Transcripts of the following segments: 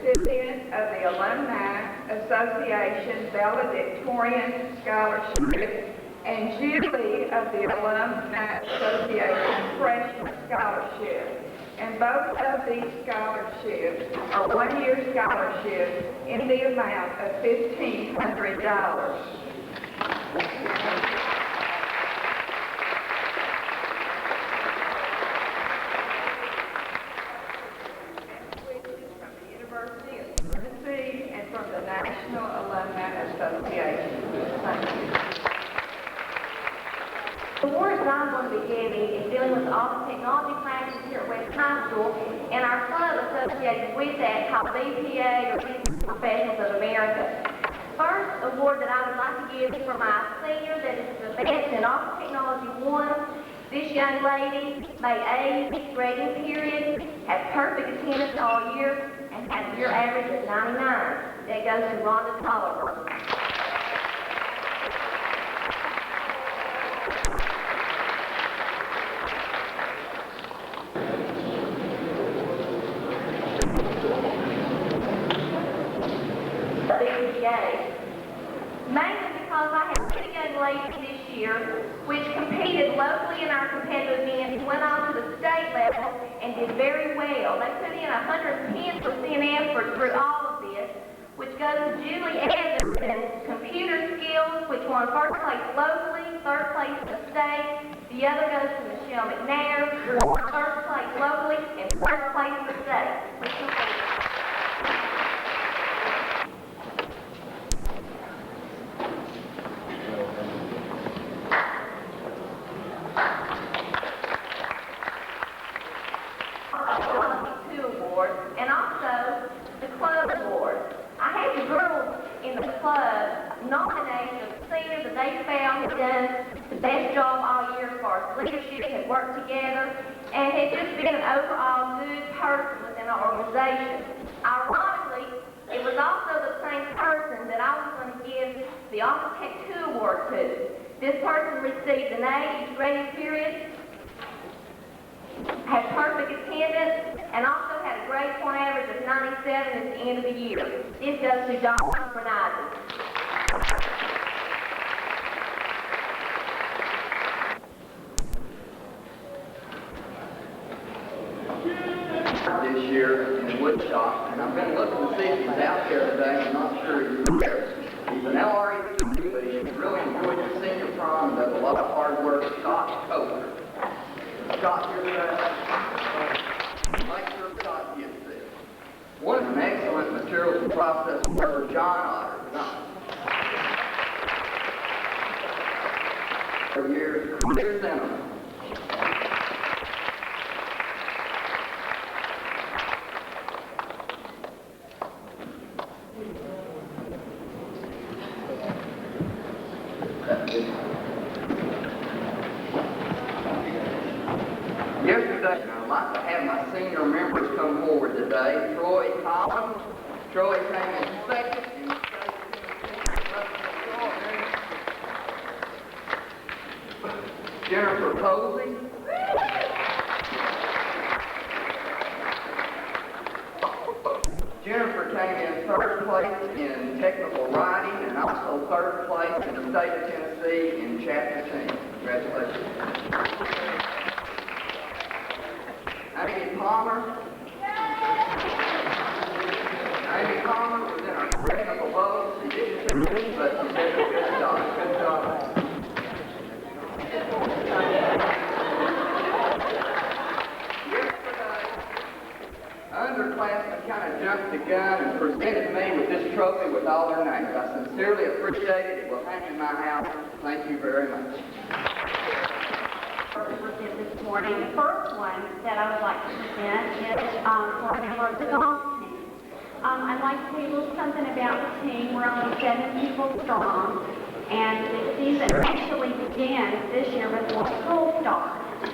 recipient of the Alumni Association Valedictorian Scholarship and Julie of the Alumni Association Freshman Scholarship. And both of these scholarships are one-year scholarships in the amount of $1,500. And from the National Alumni Association. Thank you. The awards that I'm going to be giving is dealing with all the technology classes here at West High School and our club associated with that called BPA, or Business Professionals of America. First award that I would like to give is for my senior that is the best in Office Technology 1. This young lady made A's this grading period, had perfect attendance all year, and had a year average of 99. That goes to Rhonda Tolliver. Mainly because I had two young ladies this year which competed locally in our competitive events, went on to the state level, and did very well. They put in 110% effort through all of this, which goes to Julie Anderson's computer skills, which won first place locally, third place in the state. The other goes to Michelle McNair, who won first place locally and first place in the state. And also the club award. I had the girls in the club nominate the senior that they found had done the best job all year as far as leadership, had worked together, and had just been an overall good person within our organization. Ironically, it was also the same person that I was going to give the Office Tech 2 award to. This person received an A each grading period, had perfect attendance, and also had a grade point average of 97 at the end of the year. This goes to Dr. Bernardi. This year in Woodshop, and I've been looking to see if he's out there today. I'm not sure he's there. He's an LRE student, but he really enjoyed the senior prom and does a lot of hard work. Scott Coker. Scott, here today. Make sure Scott gets this. One is an excellent materials and process worker, John Otter. For years, clear sentiment. Yesterday, I'd like to have my senior members come forward today. Troy Collins. Troy came in second. Jennifer Posey. Jennifer came in third place in technical writing and also third place in the state of Tennessee in chapter 10. Congratulations. Amy Palmer. Amy Palmer was in our technical votes. She didn't finish, but she did a good job. Good job. Yesterday, underclassmen kind of jumped the gun and presented me with this trophy with all their names. I sincerely appreciate it. It will hang in my house. Thank you very much. This morning. The first one that I would like to present is for a member of the golf team. I'd like to tell you a little something about the team. We're only 7 people strong, and the season actually begins this year before school starts.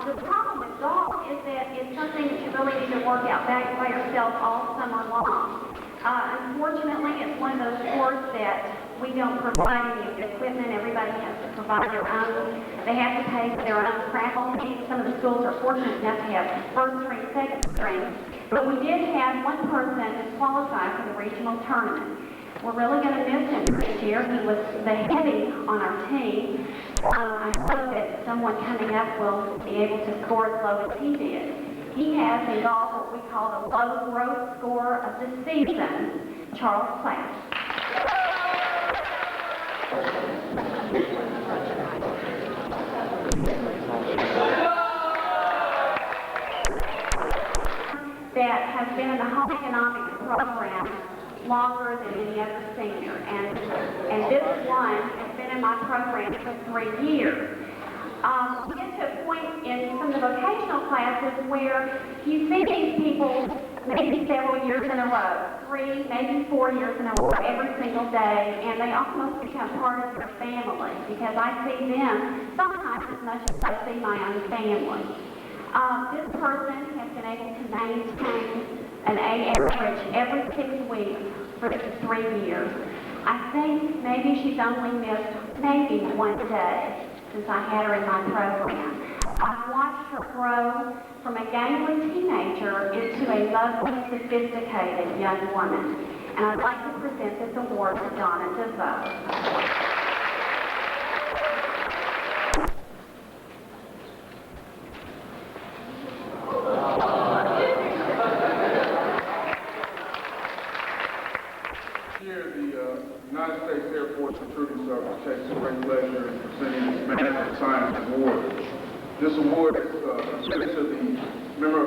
The problem with golf is that it's something that you really need to work out back by yourself all summer long. Unfortunately, it's one of those sports that we don't provide any equipment. Everybody has to provide their own. They have to pay for their own crackle. Some of the schools are fortunate enough to have first string, second string. But we did have one person qualify for the regional tournament. We're really going to miss him this year. He was the heavy on our team. I hope that someone coming up will be able to score as low as he did. He has in golf what we call the low growth score of the season, Charles Platt. That has been in the home economics program longer than any other senior, and this one has been in my program for 3 years. We get to a point in some of the vocational classes where you see these people maybe several years in a row, 3, maybe 4 years in a row, every single day, and they almost become part of your family because I see them sometimes as much as I see my own family. This person has been able to maintain an A average every 6 weeks for 3 years. I think maybe she's only missed maybe 1 day since I had her in my program. I've watched her grow from a gangly teenager into a lovely, sophisticated young woman. And I'd like to present this award to Donna DeVoe. United States Air Force Recruiting Service takes great pleasure in presenting this Man of Science Award. This award is given to the member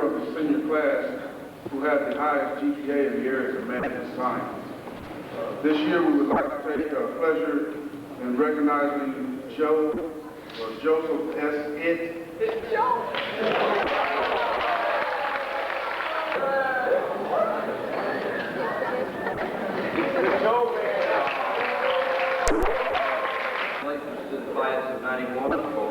of the senior class who had the highest GPA in the areas of math and science. This year we would like to take pleasure in recognizing Joseph S. It. Congratulations to the class of 91 for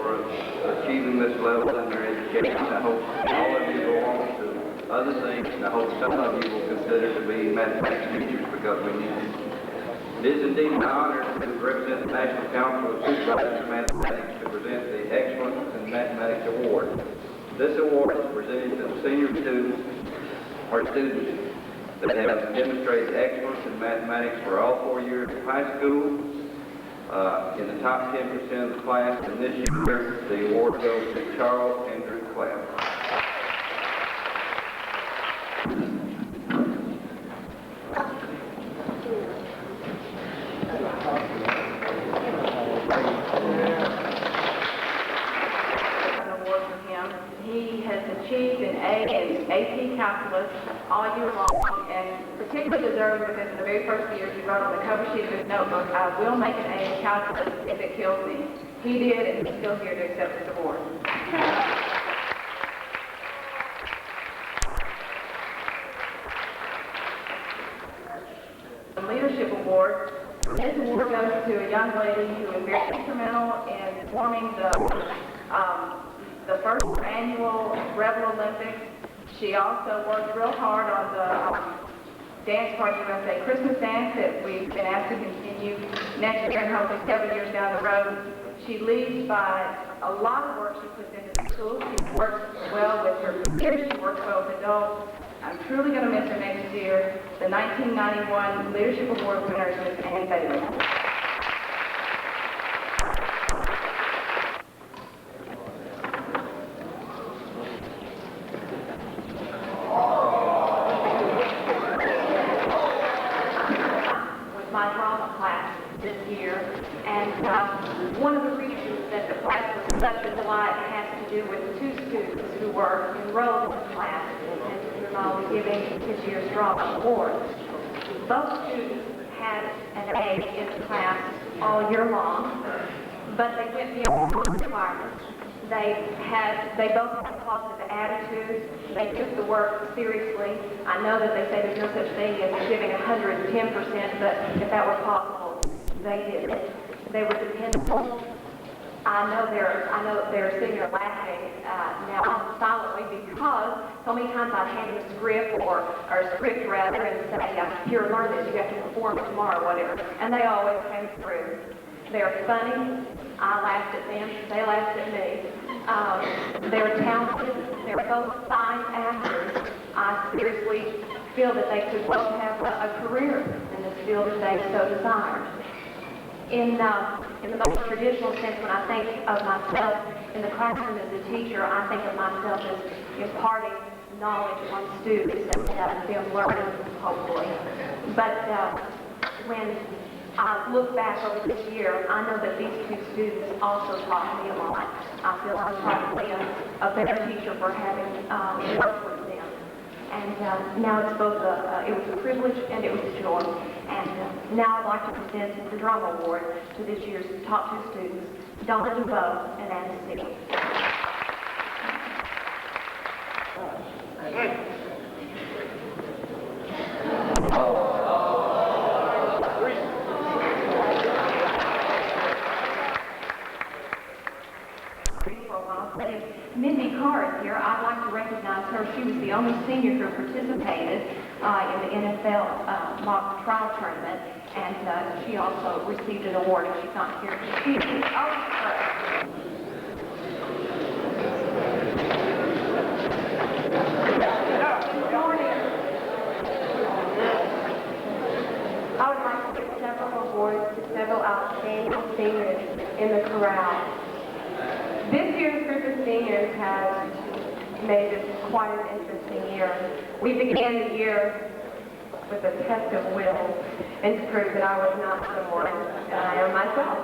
achieving this level in their education. I hope all of you go on to other things, and I hope some of you will consider to be mathematics teachers because we need it. It is indeed an honor to represent the National Council of Supervisors of Mathematics to present the Excellence in Mathematics Award. This award is presented to the senior students or students that have demonstrated excellence in mathematics for all 4 years of high school, in the top 10% of the class, and this year the award goes to Charles Andrew Clapp. He has achieved an A in AP Calculus all year long, and particularly deserved because in the very first year he wrote on the cover sheet of his notebook, "I will make an A in Calculus if it kills me." He did, and he's still here to accept this award. The Leadership Award. This award goes to a young lady who was very instrumental in forming the first annual Rebel Olympics. She also worked real hard on the Dance Party USA Christmas dance that we've been asked to continue next year and hopefully several years down the road. She leads by a lot of work she puts into the school. She works well with her peers. She works well with adults. I'm truly going to miss her next year. The 1991 Leadership Award winner is Ms. Ann Bailey. My drama class this year, and one of the reasons that the class was such a delight has to do with 2 students who were enrolled in the class, and I'll be giving this year's drama award. Both students had an A in the class all year long, but they went beyond the requirements. They both had positive attitudes. They took the work seriously. I know that they say there's no such thing as giving 110%, but if that were possible, they did it. They were dependable. I know they're sitting there laughing now silently because so many times I'd hand them a script or a script rather and say, "Here, learn this. You have to perform it tomorrow," whatever. And they always came through. They're funny. I laughed at them. They laughed at me. They're talented. They're both fine actors. I seriously feel that they could well have a career in this field if they so desired. In the most traditional sense, when I think of myself in the classroom as a teacher, I think of myself as imparting knowledge on students and them learning, hopefully. But when I look back over this year, I know that these two students also taught me a lot. I feel I was probably a better teacher for having worked with them. And now it's both it was a privilege and it was a joy. And now I'd like to present the drama award to this year's top two students, Donna DeVoe and Anna C. Mindy Carr is here. I'd like to recognize her. She was the only senior who participated in the NFL mock trial tournament, and she also received an award, and she's not here to see it. Good morning. I would like to give several awards to several outstanding seniors in the chorale. This year's group of seniors has made this quite an interesting year. We began the year with a test of will and to prove that I was not someone that I am myself.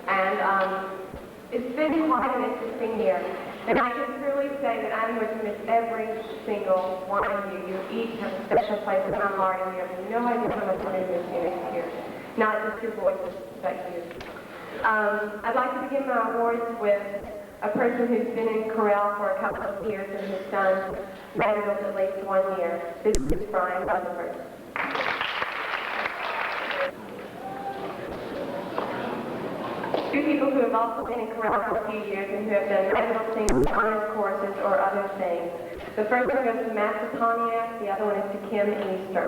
And it's been quite an interesting year. And I can truly say that I'm going to miss every single one of you. You each have a special place in my heart, and you have no idea how much I miss you next year. Not just your voices, but you. I'd like to begin my awards with a person who's been in chorale for a couple of years and whose son radicals at least 1 year. This is Brian Rutherford. Two people who have also been in chorale for a few years and who have done radical singing, honors courses, or other things. The first one goes to Matt Petoniak, the other one is to Kim Easter.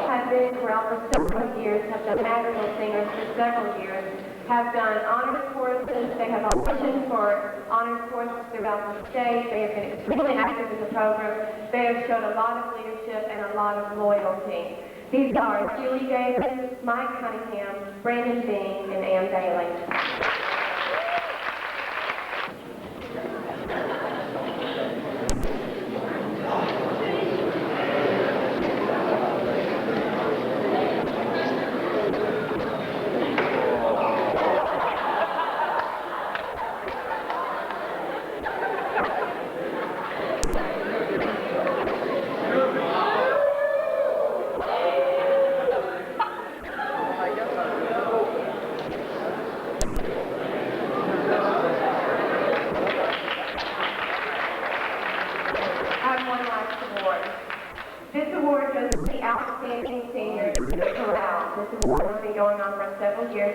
Have been in chorale for several years, have done madrigal singers for several years, have done honors courses, they have auditioned for honors courses throughout the state, they have been extremely active in the program, they have shown a lot of leadership and a lot of loyalty. These are Julie Davis, Mike Cunningham, Brandon Bean, and Ann Bailey.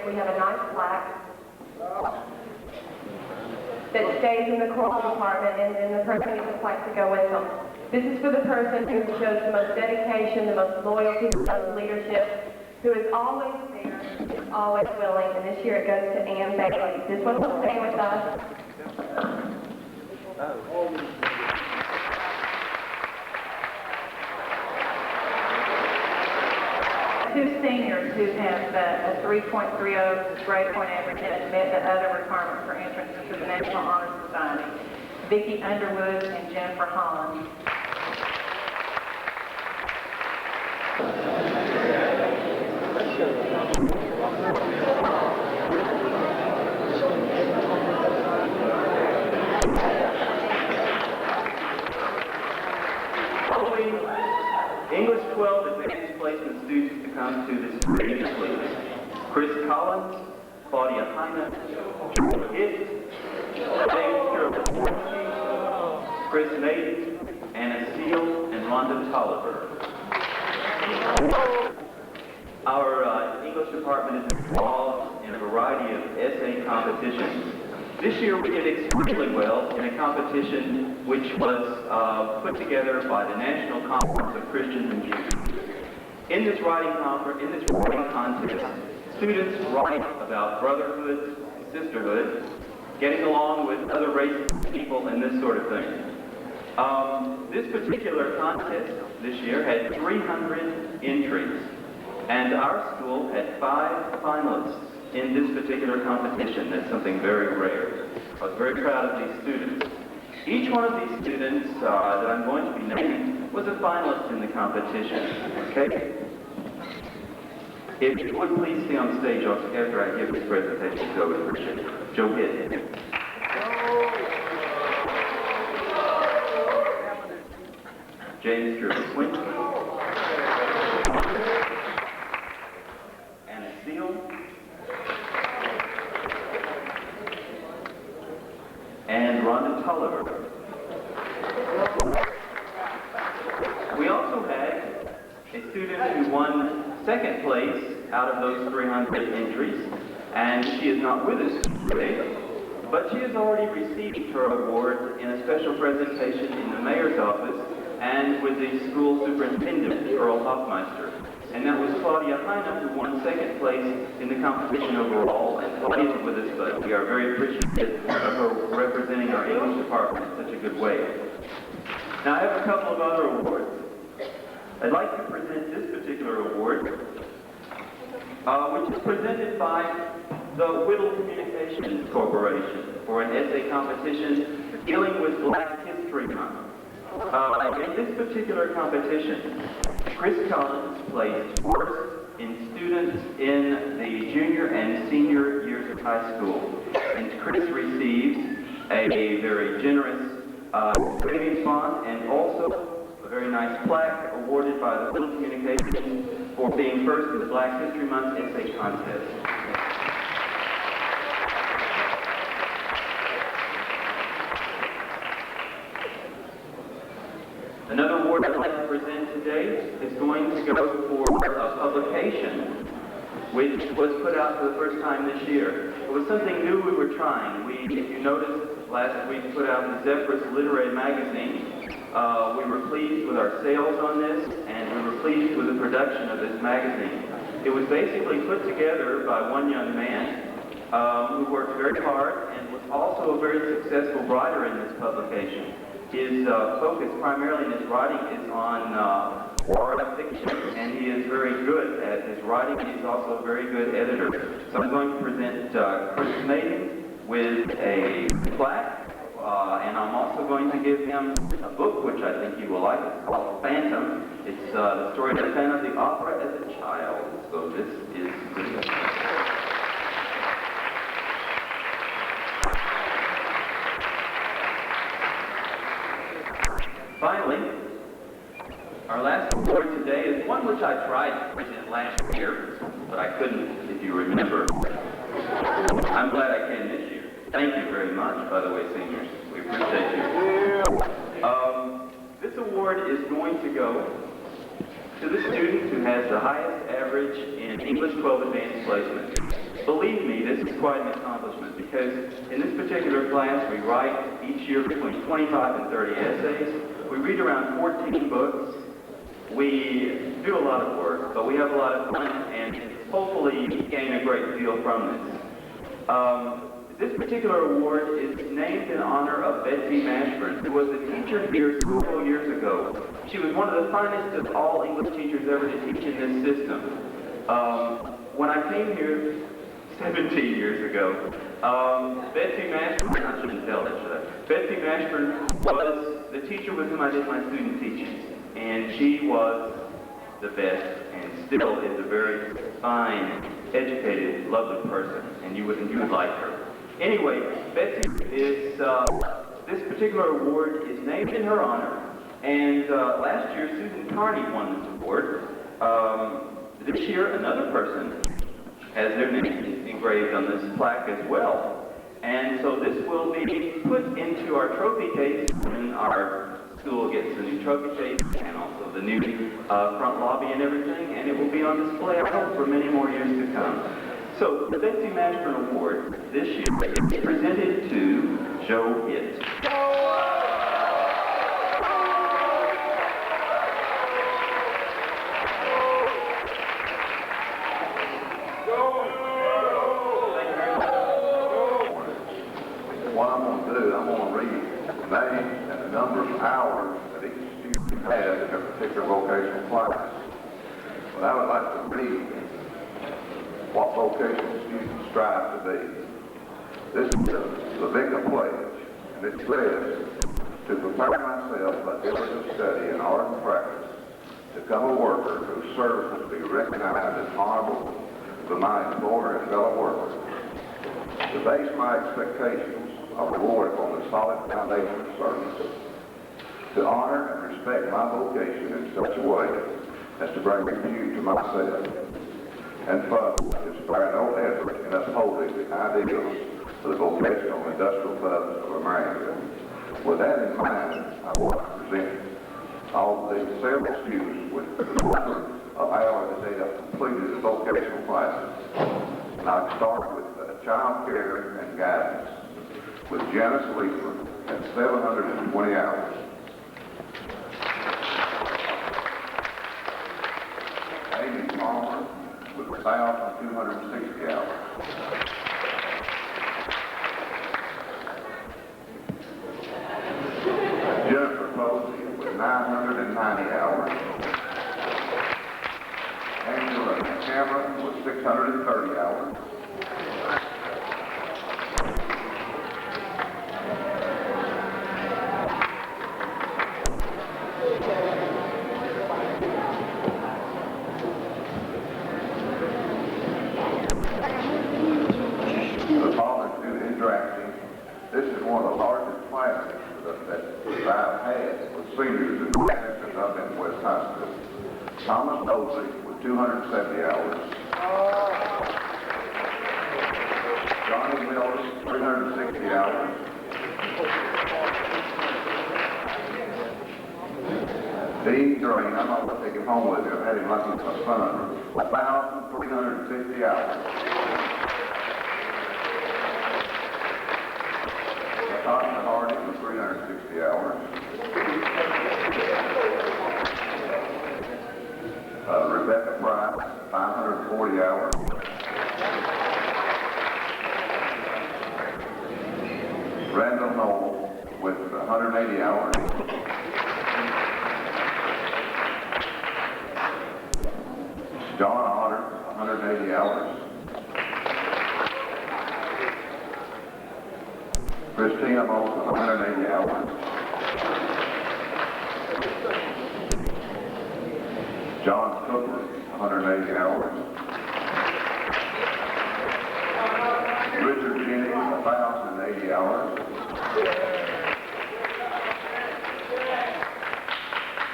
We have a nice plaque that stays in the choral department, and then the person gets a plaque to go with them. This is for the person who shows the most dedication, the most loyalty, the most leadership, who is always there, is always willing, and this year it goes to Ann Bailey. This one will stay with us. Two seniors who have a 3.30 grade point average and have met the other requirements for entrance into the National Honor Society, Vicki Underwood and Jennifer Holland. English 12 advanced placement students to come to this meeting, please. Chris Collins, Claudia Heine, Joel Hitt, Dave Sturley, Chris Maiden, Anna Steele, and Rhonda Tolliver. Our English department is involved in a variety of essay competitions. This year we did extremely well in a competition which was put together by the National Conference of Christians and Jews. In this writing contest, students write about brotherhood, sisterhood, getting along with other races, people, and this sort of thing. This particular contest this year had 300 entries, and our school had 5 finalists in this particular competition. That's something very rare. I was very proud of these students. Each one of these students that I'm going to be naming was a finalist in the competition, okay? If you would please stay on stage after I give this presentation, Joe, would appreciate it. Joe Hitt. James Curtis-Winsky. Anna Seal. And Rhonda Tulliver. We also had a student who won second place out of those 300 entries, and she is not with us today, but she has already received her award in a special presentation in the mayor's office and with the school superintendent, Earl Hoffmeister. And that was Claudia Heine, who won second place in the competition overall. And Claudia is with us, but we are very appreciative of her representing our English department in such a good way. Now I have a couple of other awards. I'd like to present this particular award, which is presented by the Whittle Communications Corporation for an essay competition dealing with Black History Month. In this particular competition, Chris Collins placed first in students in the junior and senior years of high school. And Chris received a very generous savings bond and also a very nice plaque awarded by the Whittle Communications for being first in the Black History Month essay contest. Another award I'd like to present today is going to go for a publication which was put out for the first time this year. It was something new we were trying. If you noticed, last week put out the Zephyrus Literary Magazine. We were pleased with our sales on this, and we were pleased with the production of this magazine. It was basically put together by one young man who worked very hard and was also a very successful writer in this publication. His focus primarily in his writing is on horror fiction, and he is very good at his writing. He's also a very good editor. So I'm going to present Chris Maiden with a plaque, and I'm also going to give him a book which I think you will like. It's called Phantom. It's the story of Phantom of the Opera as a child. So this is good. Finally, our last award today is one which I tried to present last year, but I couldn't, if you remember. I'm glad I came this year. Thank you very much, by the way, seniors. We appreciate you. This award is going to go to the student who has the highest average in English 12 Advanced Placement. Believe me, this is quite an accomplishment because in this particular class we write each year between 25 and 30 essays. We read around 14 books. We do a lot of work, but we have a lot of fun and hopefully gain a great deal from this. This particular award is named in honor of Betsy Mashburn, who was a teacher here several years ago. She was one of the finest of all English teachers ever to teach in this system. When I came here 17 years ago, Betsy Mashburn, I shouldn't tell that, should I? Betsy Mashburn was the teacher with whom I did my student teaching, and she was the best and still is a very fine, educated, lovely person, and you would like her. Anyway, Betsy is, this particular award is named in her honor, and last year Susan Carney won this award. This year another person has their name engraved on this plaque as well. And so this will be put into our trophy case when our school gets the new trophy case and also the new front lobby and everything, and it will be on display, I hope, for many more years to come. So the Betsy Mashburn Award this year is presented to Joe Hitt. particular vocational class. But I would like to read what vocational students strive to be. This is the Victim Pledge, and it says, to prepare myself by diligent study and art and practice, to become a worker whose service will be recognized as honorable to my employer and fellow workers, to base my expectations of reward upon the solid foundation of service, to honor and respect my vocation in such a way as to bring repute to myself, and further, to spare no effort in upholding the ideals of the vocational industrial clubs of America. With that in mind, I want to present all the several students with the number of hours that they have completed the vocational classes. And I'll start with child care and guidance with Janice Leeper at 720 hours. Amy Palmer with 1,260 hours. Jennifer Posey with 990 hours. Angela Cameron with 630 hours. The following student interacting. This is one of the largest classes that I've had with seniors in since I've been in West High School. Thomas Nosey with 270 hours. Johnny Mills, 360 hours. Dean Green, I'm not going to take him home with me. I've had him like he's my son. 1,350 hours. Tanya Harding with 360 hours. Rebecca Bryce, 540 hours. Randall Knoll with 180 hours. John Otter, 180 hours. Christina Moses, 180 hours. John Cooper, 180 hours. Richard Jennings, 1,080 hours.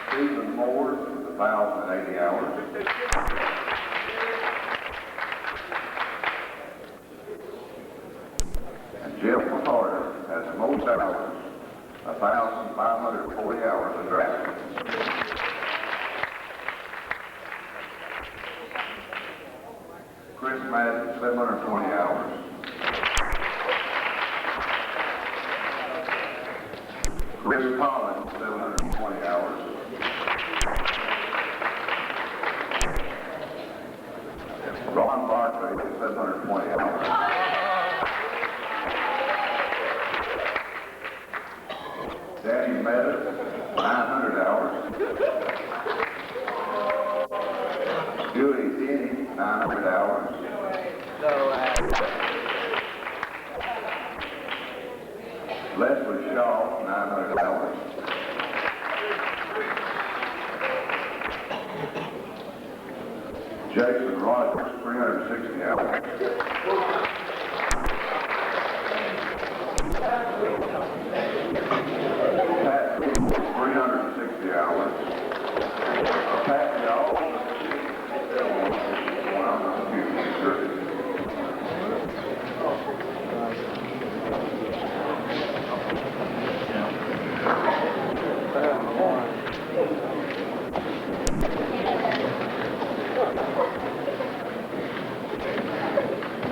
Stephen Moore, 1,080 hours. And Jeff Carter has the most hours, 1,540 hours of drafting. Chris Madden, 720 hours. Chris Collins, 720 hours. Ron Barclay, 720 hours. Danny Meadows, 900 hours. Julie Denny, 900 hours. Leslie Shaw, 900 hours. Jason Rogers, 360 hours. Pat Reed, 360 hours. Pat Y'all,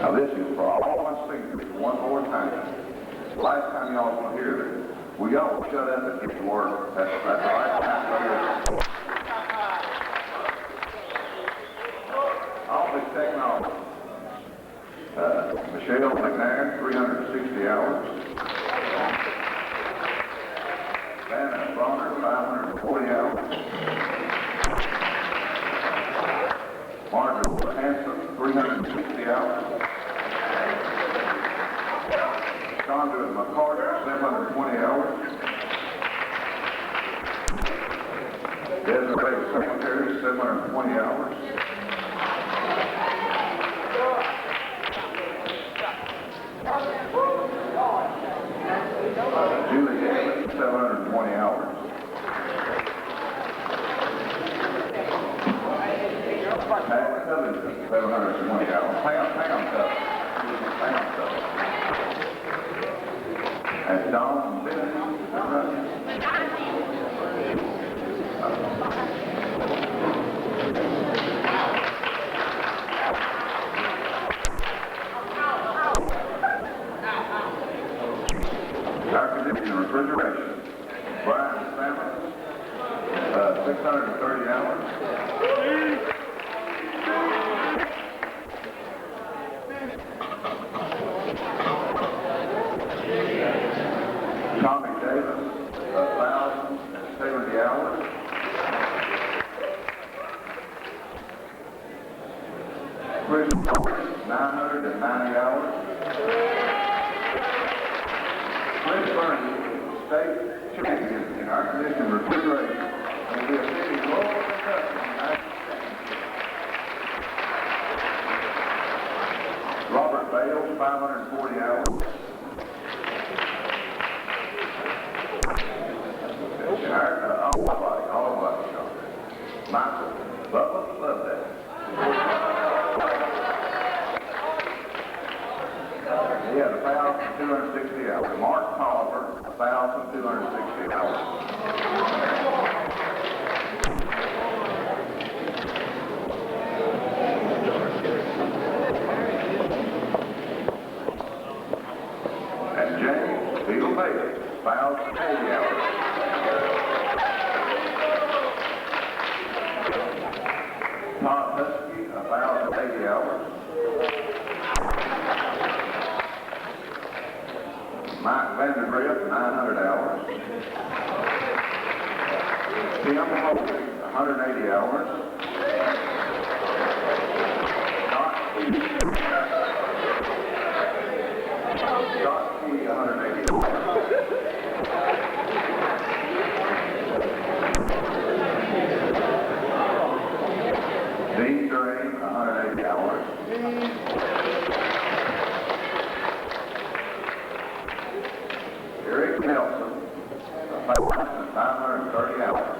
now this is for all my singers one more time. Last time y'all want to hear this, will y'all shut up and get to work? That's the right time. Office technology. Michelle McNair, 360 hours. Vanna Bonner, 540 hours. Margaret Hanson, 360 hours. Conduit McCarter, 720 hours. Desiree Secretary, 720 hours. Julie Haley, 720 hours. Pat Covington, 720 hours. Pam Covington. And Don Bennett, air conditioning and refrigeration. Brian Salmon, 630 hours. Tommy Davis, 1,070 hours. Chris Norris, 990 hours. Chris Burney, state champion in air conditioning and refrigeration, will be attending Louisville, Kentucky, United States. Robert Bales, 540 hours. All of us. Michael, love that. He had 1,260 hours. Mark Tolliver, 1,260 hours. And James Beagle Bailey, 1,080 hours. Todd Husky, 1,080 hours. Mike Vandergrift, 900 hours. Tim Holding, 180 hours. Scott Key, 180 hours. Dean Drain, 180 hours. Eric Nelson, 530 hours.